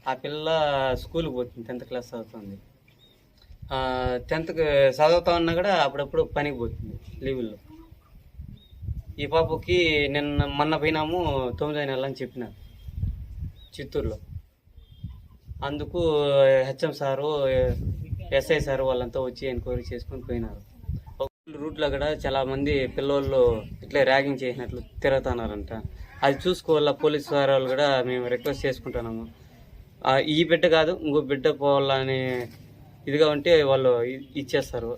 ఆ పిల్ల స్కూల్కి పోతుంది, 10th క్లాస్ చదువుతుంది. 10th చదువుతా ఉన్నా కూడా అప్పుడప్పుడు పనికి పోతుంది లీవుల్లో. ఈ పాపకి మొన్న పోయినాము 9వ నెల అని చెప్పినారు చిత్తూరులో. అందుకు హెచ్ఎం సారు, ఎస్ఐ సారు వాళ్ళంతా వచ్చి ఎంక్వైరీ చేసుకొని పోయినారు. రూట్లో కూడా చాలా మంది పిల్లోళ్ళు ఇట్లా ర్యాగింగ్ చేసినట్లు తిరుగుతున్నారంట. అది చూసుకోవాలా పోలీసు వారు వాళ్ళు కూడా మేము రిక్వెస్ట్ చేసుకుంటున్నాము. ఈ బిడ్డ కాదు ఇంకో బిడ్డ పోవాలని ఇదిగా ఉంటే వాళ్ళు ఇచ్చేస్తారు.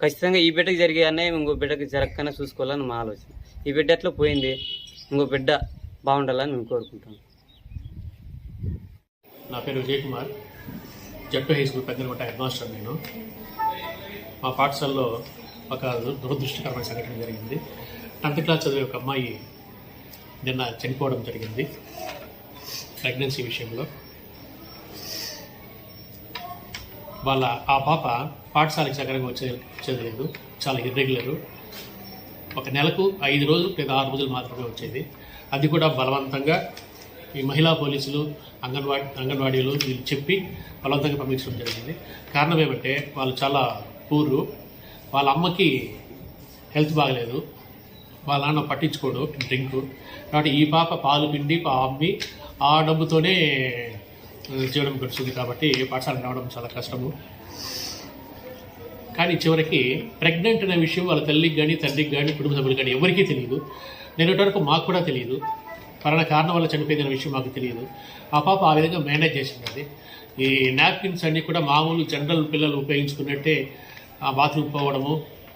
ఖచ్చితంగా ఈ బిడ్డకి జరిగే అన్యాయం ఇంకో బిడ్డకి జరగకనే చూసుకోవాలని మా ఆలోచన. ఈ బిడ్డ ఎట్లా పోయింది, ఇంకో బిడ్డ బాగుండాలని మేము కోరుకుంటాం. నా పేరు విజయ్ కుమార్, జట్టు హై స్కూల్ పెద్దలకోట హెడ్ మాస్టర్. నేను మా పాఠశాలలో ఒక దురదృష్టకరమైన సంఘటన జరిగింది. 10th క్లాస్ చదివే ఒక అమ్మాయి నిన్న చనిపోవడం జరిగింది ప్రెగ్నెన్సీ విషయంలో. ఆ పాప పాఠశాలకు సగరంగా వచ్చేది లేదు, చాలా ఇర్రెగ్యులరు. ఒక నెలకు 5 రోజులు లేదా 6 రోజులు మాత్రమే వచ్చేది. అది కూడా బలవంతంగా ఈ మహిళా పోలీసులు, అంగన్వాడీలు వీళ్ళు చెప్పి బలవంతంగా పంపించడం జరిగింది. కారణం ఏమంటే వాళ్ళు చాలా పూరు, వాళ్ళ అమ్మకి హెల్త్ బాగలేదు, వాళ్ళ నాన్న పట్టించుకోడు డ్రింకు. కాబట్టి ఈ పాప పాలు పిండి అమ్మి ఆ డబ్బుతోనే జీవనం గడుస్తుంది. కాబట్టి పాఠశాలకు రావడం చాలా కష్టము. కానీ చివరికి ప్రెగ్నెంట్ అనే విషయం వాళ్ళ తల్లికి కానీ తండ్రికి కానీ కుటుంబ సభ్యులకు కానీ ఎవరికీ తెలియదు. నేనేటి వరకు మాకు కూడా తెలియదు. పలానా కారణం వల్ల చనిపోయిందనే విషయం మాకు తెలియదు. ఆ పాప ఆ విధంగా మేనేజ్ చేసింది. అది ఈ నాప్కిన్స్ అన్నీ కూడా మామూలు జనరల్ పిల్లలు ఉపయోగించుకున్నట్టే ఆ బాత్రూమ్ పోవడము,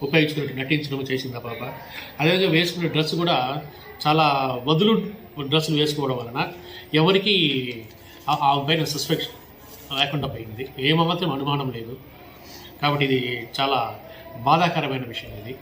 ఉపయోగించుకున్నట్టు నటించడము చేసింది ఆ పాప. అదేవిధంగా వేసుకునే డ్రెస్ కూడా చాలా వదులు డ్రెస్సులు వేసుకోవడం వలన ఎవరికి ఆ పైన సస్పెక్షన్ లేకుండా పోయింది. ఏమాత్రం అనుమానం లేదు. కాబట్టి ఇది చాలా బాధాకరమైన విషయం ఇది.